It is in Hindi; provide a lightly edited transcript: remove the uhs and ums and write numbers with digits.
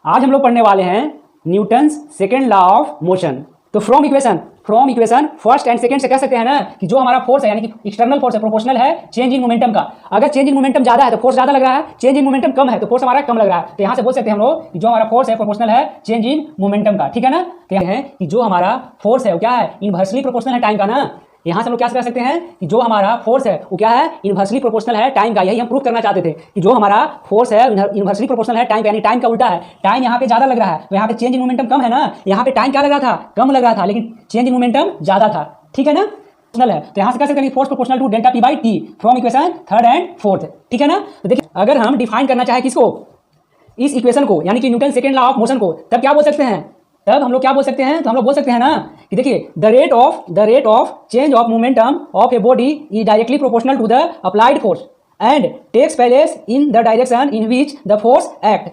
आज हम लोग पढ़ने वाले हैं Newton's second law of motion. तो from equation first and second से कह सकते हैं ना कि जो हमारा फोर्स है यानी कि एक्सटर्नल फोर्स है प्रोपोर्शनल है चेंज इन मोमेंटम का। अगर चेंज इन मोमेंटम ज्यादा है तो फोर्स ज्यादा लग रहा है, चेंज इन मोमेंटम कम है तो फोर्स हमारा कम लग रहा है। तो यहाँ से बोल सकते हैं हम लोग कि जो हमारा फोर्स है प्रोपोर्शनल है चेंज इन मोमेंटम का, ठीक है ना। तो हैं कि जो हमारा फोर्स है वो क्या है, इनवर्सली प्रोपोर्शनल है टाइम का ना। यहाँ से हम लोग क्या कर सकते हैं कि जो हमारा फोर्स है वो क्या है, इनवर्सली प्रोपोर्शनल है टाइम का। यही हम प्रूव करना चाहते थे कि जो हमारा फोर्स है इनवर्सली प्रोपोर्शनल है टाइम का, यानी टाइम का उल्टा है। टाइम यहाँ पे ज्यादा लग रहा है तो यहाँ पे चेंज इन मोमेंटम कम है ना। यहाँ पे टाइम क्या लग रहा था, कम लग रहा था, लेकिन चेंज इन मोमेंटम ज्यादा था, ठीक है ना। है तो यहाँ से कह सकते हैं force proportional to delta P by T from equation third and fourth, ठीक है ना। तो देखिए अगर हम डिफाइन करना चाहे किसको, इस इक्वेशन को यानी कि Newton second law of motion को, तब क्या बोल सकते हैं, तब हम लोग क्या बोल सकते हैं, तो हम लोग बोल सकते हैं ना कि देखिए the rate of change of momentum of a body is directly proportional to the applied force and takes place in the direction in which the force act.